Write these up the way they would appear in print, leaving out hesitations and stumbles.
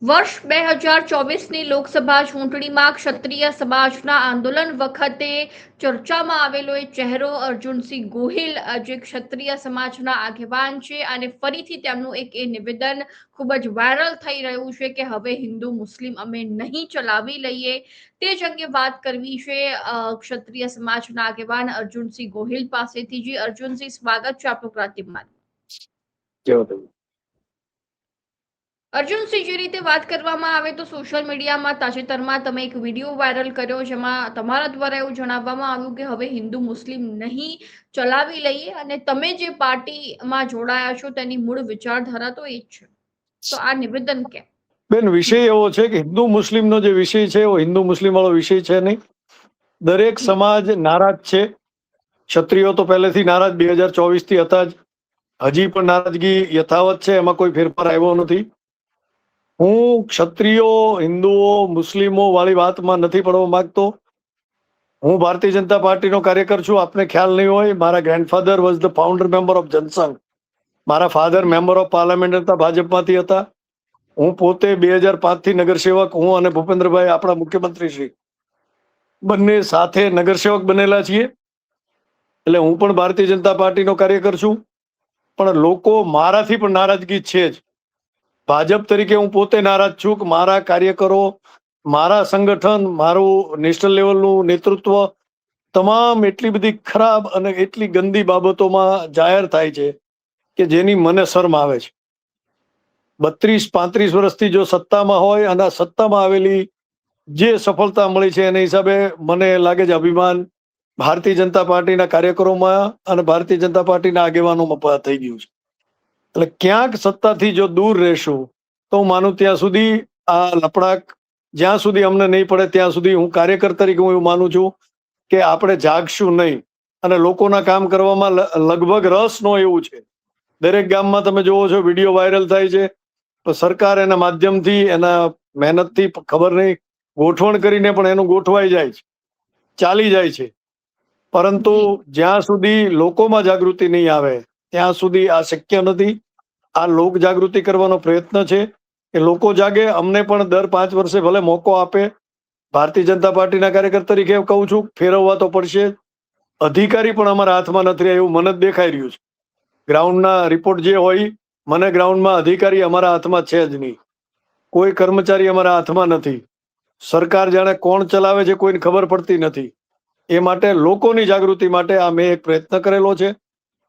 વર્ષ 2024ની લોકસભા ચૂંટણીમાં ક્ષત્રિય સમાજના આંદોલન વખતે ચર્ચામાં આવેલો એ ચહેરો અર્જુનસિંહ ગોહિલ જે ક્ષત્રિય સમાજના આગેવાન છે અને ફરીથી તેમનું એક એ નિવેદન ખૂબ જ વાયરલ થઈ રહ્યું છે કે હવે હિન્દુ મુસ્લિમ અમે નહીં ચલાવી લઈએ. તે જ અંગે વાત કરવી છે ક્ષત્રિય સમાજના આગેવાન અર્જુનસિંહ ગોહિલ પાસેથી. જી અર્જુનસિંહ, સ્વાગત છે આપનું પ્રતિમાન. અર્જુનસિંહ, જે રીતે વાત કરવામાં આવે તો સોશિયલ મીડિયામાં તાજેતરમાં તમે એક વિડીયો વાયરલ કર્યો, જેમાં તમારા દ્વારા એવું જણાવવામાં આવ્યું કે હવે હિન્દુ મુસ્લિમ નહીં ચલાવી લઈએ અને તમે જે પાર્ટીમાં જોડાયા છો તેની મૂળ વિચારધારા તો એ જ છે, તો આ નિવેદન કેમ? બેન, વિષય એવો છે કે હિન્દુ મુસ્લિમનો જે વિષય છે એવો હિન્દુ મુસ્લિમ વાળો વિષય છે નહીં. દરેક સમાજ નારાજ છે. ક્ષત્રિયો તો પહેલેથી નારાજ 2024 થી હતા જ. હજી પણ નારાજગી યથાવત છે, એમાં કોઈ ફેરફાર આવ્યો નથી. હું ક્ષત્રિયો, હિન્દુઓ, મુસ્લિમો વાળી વાતમાં નથી પડવા માંગતો. હું ભારતીય જનતા પાર્ટીનો કાર્યકર છું. આપને ખ્યાલ નહીં હોય, મારા grandfather was the founder member of Jan Sangh. મારા ફાધર મેમ્બર ઓફ પાર્લામેન્ટ હતા, ભાજપમાંથી હતા. હું પોતે 2005 થી નગરસેવક, હું અને ભૂપેન્દ્રભાઈ આપણા મુખ્યમંત્રી શ્રી બંને સાથે નગરસેવક બનેલા છીએ. એટલે હું પણ ભારતીય જનતા પાર્ટીનો કાર્યકર છું. પણ લોકો મારાથી પણ નારાજગી છે જ. ભાજપ તરીકે હું પોતે નારાજ છું કે મારા કાર્યકરો, મારા સંગઠન, મારું નેશનલ લેવલનું નેતૃત્વ તમામ એટલી બધી ખરાબ અને એટલી ગંદી બાબતોમાં જાહેર થાય છે કે જેની મને શરમ આવે છે. 32-35 વર્ષથી જો સત્તામાં હોય અને સત્તામાં આવેલી જે સફળતા મળી છે એના હિસાબે મને લાગે છે અભિમાન ભારતીય જનતા પાર્ટીના કાર્યકરોમાં અને ભારતીય જનતા પાર્ટીના આગેવાનોમાં થઈ ગયું છે. એટલે ક્યાંક સત્તાથી જો દૂર રહેશું તો હું માનું ત્યાં સુધી આ લપડાક જ્યાં સુધી અમને નહીં પડે ત્યાં સુધી હું કાર્યકર તરીકે હું એવું માનું છું કે આપણે જાગશું નહીં. અને લોકોના કામ કરવામાં લગભગ રસ ન એવું છે. દરેક ગામમાં તમે જોવો છો વિડીયો વાયરલ થાય છે, તો સરકાર એના માધ્યમથી, એના મહેનતથી, ખબર નહીં ગોઠવણ કરીને પણ એનું ગોઠવાઈ જાય છે, ચાલી જાય છે. પરંતુ જ્યાં સુધી લોકોમાં જાગૃતિ નહીં આવે ત્યાં સુધી આ શક્ય નથી. આ લોક જાગૃતિ કરવાનો પ્રયત્ન છે કે લોકો જાગે. અમને પણ દર 5 વર્ષે ભલે મોકો આપે. ભારતીય જનતા પાર્ટીના કાર્યકર તરીકે કહું છું, ફેરવવા તો પડશે. અધિકારી પણ અમારા હાથમાં નથી રહ્યા એવું મને જ દેખાઈ રહ્યું છે. ગ્રાઉન્ડના રિપોર્ટ જે હોય, મને ગ્રાઉન્ડમાં અધિકારી અમારા હાથમાં છે જ નહીં. કોઈ કર્મચારી અમારા હાથમાં નથી. સરકાર જાણે કોણ ચલાવે છે કોઈને ખબર પડતી નથી. એ માટે લોકોની જાગૃતિ માટે આ મેં એક પ્રયત્ન કરેલો છે.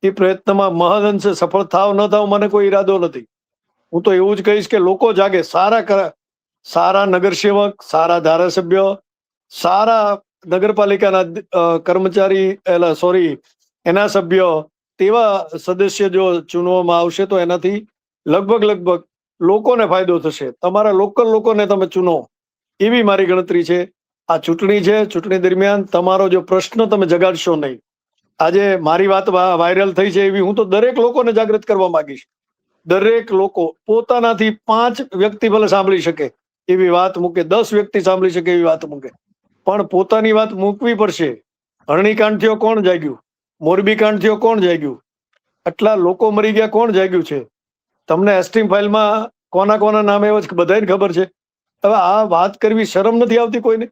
એ પ્રયત્નમાં મહદઅંશે સફળ થાવ ન થાવ મને કોઈ ઈરાદો નથી. હું તો એવું જ કહીશ કે લોકો જાગે. સારા નગરસેવક, સારા ધારાસભ્ય, સારા નગરપાલિકાના કર્મચારી, એના સભ્ય, તેવા સદસ્ય જો ચૂનવામાં આવશે તો એનાથી લગભગ લોકોને ફાયદો થશે. તમારા લોકલ લોકોને તમે ચૂનો, એવી મારી ગણતરી છે. આ ચૂંટણી છે, ચૂંટણી દરમિયાન તમારો જો પ્રશ્ન તમે જગાડશો નહીં. આજે મારી વાત વાયરલ થઈ છે એવી હું તો દરેક લોકોને જાગૃત કરવા માંગીશ. દરેક લોકો પોતાનાથી 5 વ્યક્તિ ભલે સાંભળી શકે એવી વાત મૂકે, 10 વ્યક્તિ સાંભળી શકે એવી વાત મૂકે, પણ પોતાની વાત મૂકવી પડશે. હરણીકાંડ થયો, કોણ જાગ્યું? મોરબી કાંડ થયો, કોણ જાગ્યું? આટલા લોકો મરી ગયા, કોણ જાગ્યું છે? તમને એસટીમ ફાઇલમાં કોના કોના નામ એવા છે બધાને ખબર છે. હવે આ વાત કરવી શરમ નથી આવતી કોઈને?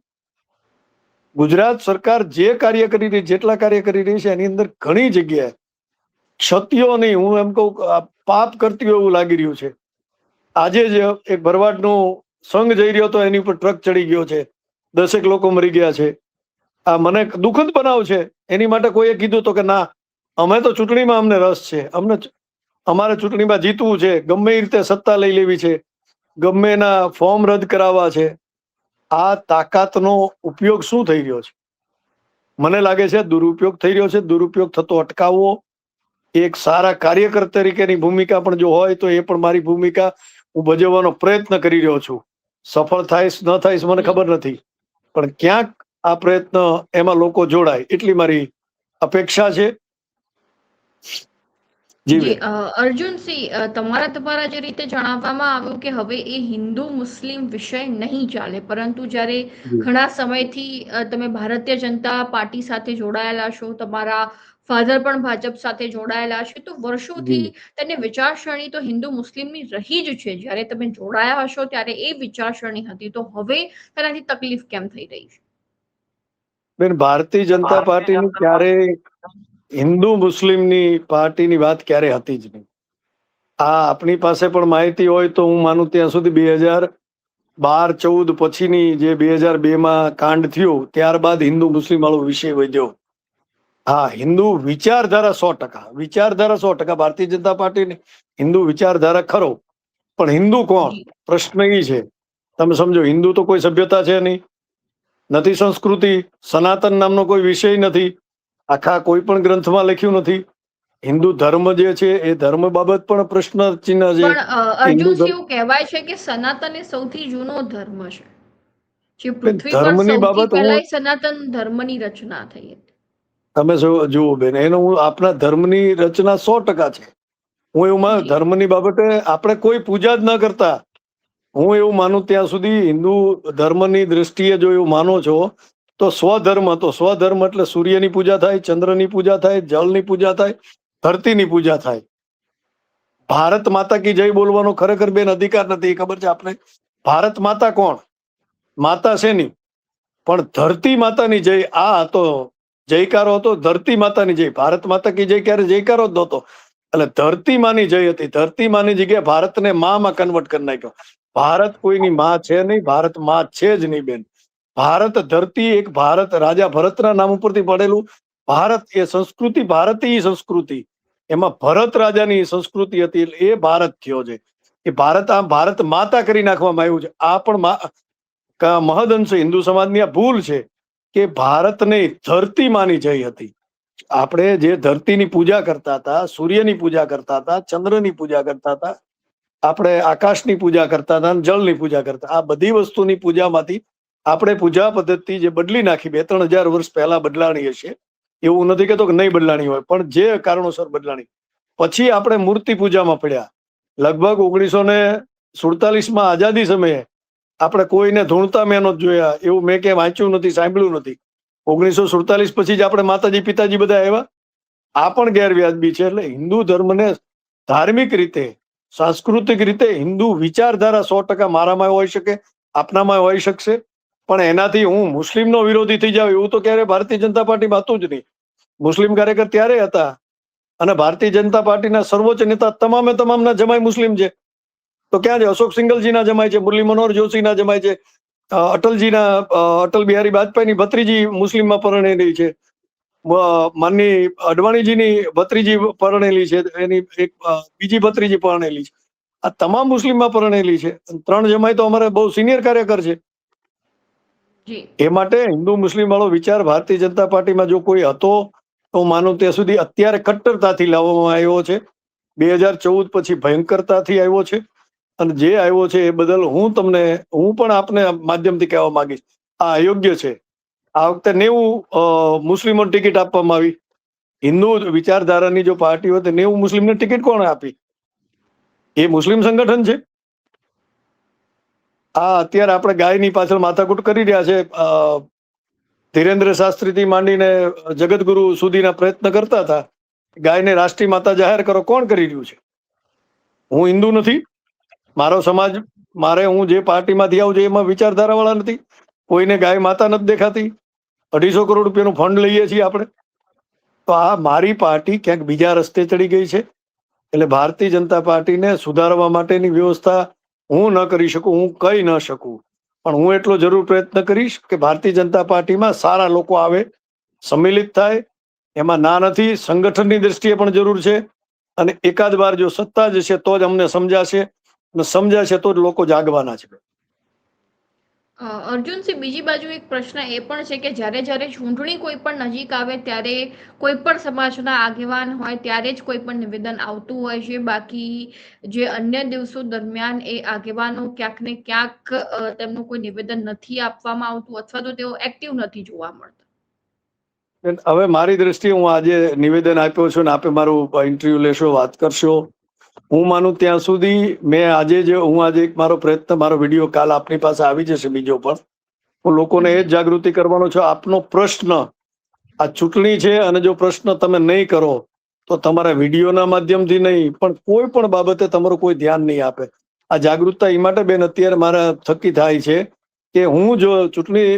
ગુજરાત સરકાર જે કાર્ય કરી રહી, જેટલા કાર્ય કરી રહી છે એની અંદર ઘણી જગ્યાએ ક્ષતિઓ નહીં, હું એમ કહું પાપ કરતી હોય એવું લાગી રહ્યું છે. આજે જ એક ભરવાડનો સંઘ જઈ રહ્યો હતો, એની ઉપર ટ્રક ચડી ગયો છે, 10 લોકો મરી ગયા છે. આ મને દુઃખદ બનાવ છે. એની માટે કોઈએ કીધું તો કે ના, અમે તો ચૂંટણીમાં અમને રસ છે, અમારે ચૂંટણીમાં જીતવું છે, ગમે એ રીતે સત્તા લઈ લેવી છે, ગમે એના ફોર્મ રદ કરાવવા છે. આ તાકાતનો ઉપયોગ શું થઈ રહ્યો છે? મને લાગે છે દુરુપયોગ થઈ રહ્યો છે. દુરુપયોગ થતો અટકાવવો એક સારા કાર્યકર તરીકેની ભૂમિકા પણ જો હોય તો એ પણ મારી ભૂમિકા હું ભજવવાનો પ્રયત્ન કરી રહ્યો છું. સફળ થાઈશ ન થાઈશ મને ખબર નથી, પણ ક્યાંક આ પ્રયત્ન એમાં લોકો જોડાય એટલી મારી અપેક્ષા છે. જી જી બેન. અર્જુનસિંહ, તમારા જે રીતે જણાવવામાં આવ્યું કે હવે એ હિન્દુ મુસ્લિમ વિષય નહીં ચાલે, પરંતુ જ્યારે જી. ઘણા સમયથી તમે ભારતીય જનતા પાર્ટી સાથે જોડાયેલા છો, તમારા ફાધર પણ ભાજપ સાથે જોડાયેલા છે, તો વર્ષોથી જી. તેને વિચારસરણી તો હિન્દુ મુસ્લિમની રહી જ છે. જ્યારે તમે જોડાયા હશો ત્યારે એ વિચારસરણી હતી, તો હવે તેનાથી તકલીફ કેમ થઈ રહી છે? બેન, ભારતીય જનતા પાર્ટીની ક્યારેય હિન્દુ મુસ્લિમની પાર્ટીની વાત ક્યારે હતી જ નહીં. આ આપણી પાસે પણ માહિતી હોય તો હું માનું ત્યાં સુધી 2012-14 પછીની જે 2002માં કાંડ થયું ત્યારબાદ હિન્દુ મુસ્લિમ વાળો વિષય વધ્યો. હા, હિન્દુ વિચારધારા 100%, ભારતીય જનતા પાર્ટીની હિન્દુ વિચારધારા ખરો, પણ હિન્દુ કોણ? જી પ્રશ્ન એ છે. તમે સમજો, હિન્દુ તો કોઈ સભ્યતા છે નહીં, નથી સંસ્કૃતિ, સનાતન નામનો કોઈ વિષય નથી, આખા કોઈ પણ ગ્રંથમાં લખ્યું નથી. હિન્દુ ધર્મ જે છે એ ધર્મ બાબત પણ પ્રશ્ન ચિહ્ન છે પણ કે હિન્દુ અર્જુનસિંહ, ધર્મ. એવું કહેવાય છે કે સનાતન એ સૌથી જૂનો ધર્મ છે. જે બેન, પૃથ્વી પર ધર્મની સૌથી બાબત હું, પહેલા સનાતન ધર્મની રચના થઈ હતી. તમે જુઓ બેન, એનો હું આપણા ધર્મની રચના 100% છે. હું એવું માનું, જી ધર્મની બાબતે આપણે કોઈ પૂજા જ ન કરતા. હું એવું માનું ત્યાં સુધી હિન્દુ ધર્મની દ્રષ્ટિએ જો એવું માનો છો તો સ્વધર્મ એટલે સૂર્યની પૂજા થાય, ચંદ્રની પૂજા થાય, જળની પૂજા થાય, ધરતીની પૂજા થાય. ભારત માતા કી જય બોલવાનો ખરેખર બેન અધિકાર નથી, ખબર છે આપણે? ભારત માતા કોણ? માતા છે નહીં, પણ ધરતી માતાની જય આ હતો. જયકારો હતો ધરતી માતાની જય. ભારત માતા કી જય ક્યારે જયકારો જ નહોતો. એટલે ધરતી માની જય હતી. ધરતી માની જગ્યાએ ભારતને માં કન્વર્ટ કરી નાખ્યો. ભારત કોઈની માં છે નહીં, ભારત માં છે જ નહીં બેન. ભારત ધરતી, એક ભારત રાજા ભરતના નામ ઉપરથી પડેલું ભારત, એ સંસ્કૃતિ ભારતીય સંસ્કૃતિ, એમાં ભરત રાજાની સંસ્કૃતિ હતી એટલે એ ભારત થયો છે. એ ભારત, આ ભારત માતા કરી નાખવામાં આવ્યું છે. આ પણ મહદઅંશે હિન્દુ સમાજની આ ભૂલ છે કે ભારતને ધરતી માની જઈ હતી. આપણે જે ધરતીની પૂજા કરતા હતા, સૂર્યની પૂજા કરતા હતા, ચંદ્રની પૂજા કરતા હતા, આપણે આકાશની પૂજા કરતા હતા, જળની પૂજા કરતા. આ બધી વસ્તુની પૂજામાંથી આપણે પૂજા પદ્ધતિ જે બદલી નાખી 2-3 હજાર વર્ષ પહેલા બદલાણી હશે, એવું નથી કહેતો કે નહીં બદલાણી હોય, પણ જે કારણોસર બદલાણી. પછી આપણે મૂર્તિ પૂજામાં પડ્યા. લગભગ 1947માં આઝાદી સમયે આપણે કોઈને ધૂણતા મેં નથી જોયા, એવું મેં ક્યાંય વાંચ્યું નથી, સાંભળ્યું નથી. 1947 પછી જ આપણે માતાજી પિતાજી બધા આવ્યા. આ પણ ગેરવ્યાજબી છે. એટલે હિન્દુ ધર્મને ધાર્મિક રીતે, સાંસ્કૃતિક રીતે હિન્દુ વિચારધારા 100% મારામાં હોઈ શકે, આપનામાં હોઈ શકશે, પણ એનાથી હું મુસ્લિમનો વિરોધી થઈ જાઉં એવું તો ક્યારે ભારતીય જનતા પાર્ટીમાં હતું જ નહીં. મુસ્લિમ કાર્યકર ત્યારે હતા, અને ભારતીય જનતા પાર્ટીના સર્વોચ્ચ નેતા તમામના જમાઈ મુસ્લિમ છે. તો ક્યાં છે? અશોક સિંઘલજીના જમાઈ છે, મુરલી મનોહર જોશીના જમાઈ છે, અટલ બિહારી વાજપેયીની ભત્રીજી મુસ્લિમમાં પરણેલી છે, માનની અડવાણીજીની ભત્રીજી પરણેલી છે, એની એક બીજી ભત્રીજી પરણેલી છે. આ તમામ મુસ્લિમમાં પરણેલી છે. 3 જમાઈ તો અમારે બહુ સિનિયર કાર્યકર છે. જી એ માટે હિન્દુ મુસ્લિમ વાળો વિચાર ભારતીય જનતા પાર્ટીમાં જો કોઈ હતો તો માનું ત્યાં સુધી અત્યારે કટ્ટરતાથી લાવવામાં આવ્યો છે. 2014 પછી ભયંકરતાથી આવ્યો છે, અને જે આવ્યો છે એ બદલ હું પણ આપને માધ્યમથી કહેવા માંગીશ, આ અયોગ્ય છે. આ વખતે 90 મુસ્લિમોને ટિકિટ આપવામાં આવી. હિન્દુ વિચારધારાની જો પાર્ટી હોય તો 90 મુસ્લિમને ટિકિટ કોણે આપી? એ મુસ્લિમ સંગઠન છે. આ અત્યારે આપણે ગાયની પાછળ માથાકૂટ કરી રહ્યા છે. ધીરેન્દ્ર શાસ્ત્રીથી માંડીને જગતગુરુ સુધીના પ્રયત્ન કરતા હતા, ગાયને રાષ્ટ્રીય માતા જાહેર કરો. કોણ કરી રહ્યું છે? હું હિન્દુ નથી, મારો સમાજ, હું જે પાર્ટીમાંથી આવું છું એમાં વિચારધારા વાળા નથી. કોઈને ગાય માતા નથી દેખાતી. 250 કરોડ રૂપિયાનું ફંડ લઈએ છીએ આપણે. તો આ મારી પાર્ટી ક્યાંક બીજા રસ્તે ચડી ગઈ છે. એટલે ભારતીય જનતા પાર્ટીને સુધારવા માટેની વ્યવસ્થા હું ન કરી શકું, હું કહી ન શકું, પણ હું એટલો જરૂર પ્રયત્ન કરીશ કે ભારતીય જનતા પાર્ટીમાં સારા લોકો આવે, સંમિલિત થાય. એમાં ના નથી, સંગઠનની દ્રષ્ટિએ પણ જરૂર છે. અને એકાદ વાર જો સત્તા જશે તો જ અમને સમજાશે, અને સમજાશે તો જ લોકો જાગવાના છે. અર્જુનસિંહ, બીજી બાજુ એક પ્રશ્ન એ પણ છે કે જ્યારે જ્યારે ચૂંટણી કોઈ પણ નજીક આવે ત્યારે કોઈ પણ સમાજના આગેવાન હોય ત્યારે જ કોઈ પણ નિવેદન આવતું હોય છે. બાકી જે અન્ય દિવસો દરમિયાન એ આગેવાનો ક્યાંક ને ક્યાંક તેમનું કોઈ નિવેદન નથી આપવામાં આવતું, અથવા તો તેઓ એક્ટિવ નથી જોવા મળતા. હવે મારી દ્રષ્ટિએ હું આજે નિવેદન આપ્યો છું ને આપે મારું ઇન્ટરવ્યુ લેશો, વાત કરશો. હું માનું ત્યાં સુધી મેં આજે એક મારો પ્રયત્ન, મારો વિડીયો કાલ આપની પાસે આવી જશે બીજો પણ. હું લોકોને એ જ જાગૃતિ કરવાનો છું. આપનો પ્રશ્ન આ ચૂંટણી છે અને જો પ્રશ્ન તમે નહીં કરો તો તમારા વિડીયોના માધ્યમથી નહીં પણ કોઈ પણ બાબતે તમારું કોઈ ધ્યાન નહીં આપે. આ જાગૃતતા એ માટે બેન અત્યારે મારા થકી થાય છે કે હું જો ચૂંટણી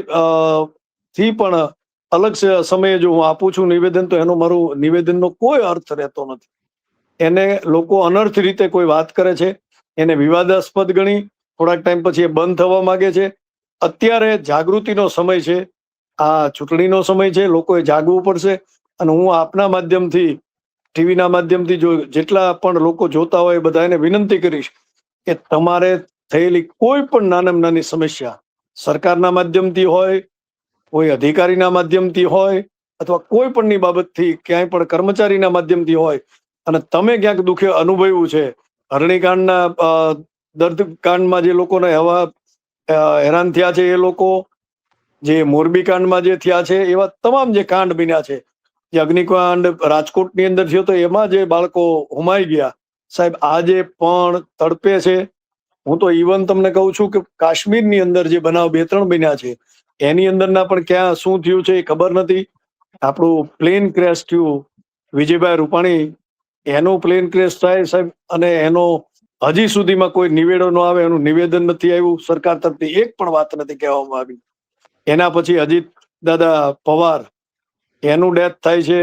થી પણ અલગ સમયે જો હું આપું છું નિવેદન તો એનો મારું નિવેદનનો કોઈ અર્થ રહેતો નથી. એને લોકો અનર્થ રીતે કોઈ વાત કરે છે, એને વિવાદાસ્પદ ગણી થોડાક ટાઈમ પછી એ બંધ થવા માંગે છે. અત્યારે જાગૃતિનો સમય છે, આ ચૂંટણીનો સમય છે, લોકોએ જાગવું પડશે. અને હું આપના માધ્યમથી, ટીવીના માધ્યમથી જો જેટલા પણ લોકો જોતા હોય એ બધાને વિનંતી કરીશ કે તમારે થયેલી કોઈ પણ નાનામાં નાની સમસ્યા સરકારના માધ્યમથી હોય, કોઈ અધિકારીના માધ્યમથી હોય અથવા કોઈ પણની બાબતથી ક્યાંય પણ કર્મચારીના માધ્યમથી હોય અને તમે ક્યાંક દુઃખ અનુભવ્યું છે, હરણીકાંડના દર્દકાંડમાં જે લોકોને હેરાન થયા છે એ લોકો, જે મોરબી કાંડમાં જે થયા છે, એવા તમામ જે કાંડ બન્યા છે, જે અગ્નિકાંડ રાજકોટની અંદર થયો તો એમાં જે બાળકો હોમાઈ ગયા, સાહેબ આજે પણ તડપે છે. હું તો ઇવન તમને કહું છું કે કાશ્મીરની અંદર જે બનાવ 2-3 બન્યા છે એની અંદરના પણ ક્યાં શું થયું છે એ ખબર નથી. આપણું પ્લેન ક્રેશ થયું, વિજયભાઈ રૂપાણી, એનું પ્લેન ક્રેશ થાય સાહેબ અને એનો હજી સુધીમાં કોઈ નિવેડો ન આવે, એનું નિવેદન નથી આવ્યું સરકાર તરફથી, એક પણ વાત નથી કહેવામાં આવી. એના પછી અજીત દાદા પવાર, એનું ડેથ થાય છે.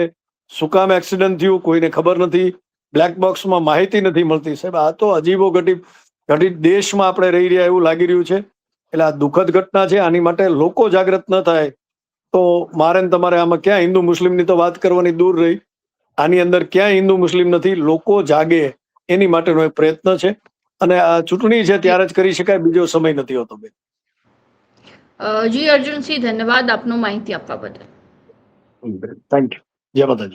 શું કામ એક્સિડન્ટ થયું કોઈને ખબર નથી, બ્લેક બોક્સમાં માહિતી નથી મળતી. સાહેબ આ તો અજીબો ઘટિત દેશમાં આપણે રહી રહ્યા એવું લાગી રહ્યું છે. એટલે આ દુઃખદ ઘટના છે. આની માટે લોકો જાગૃત ન થાય તો મારે ને તમારે આમાં ક્યાં હિન્દુ મુસ્લિમની તો વાત કરવાની દૂર રહી. આની અંદર ક્યાં હિન્દુ મુસ્લિમ નથી. લોકો જાગે એની માટેનો એક પ્રયત્ન છે અને આ ચૂંટણી છે ત્યારે જ કરી શકાય, બીજો સમય નથી હોતો બેન. જી અર્જુનસિંહ, ધન્યવાદ આપનો માહિતી આપવા બદલ. Thank you. જય માતાજી.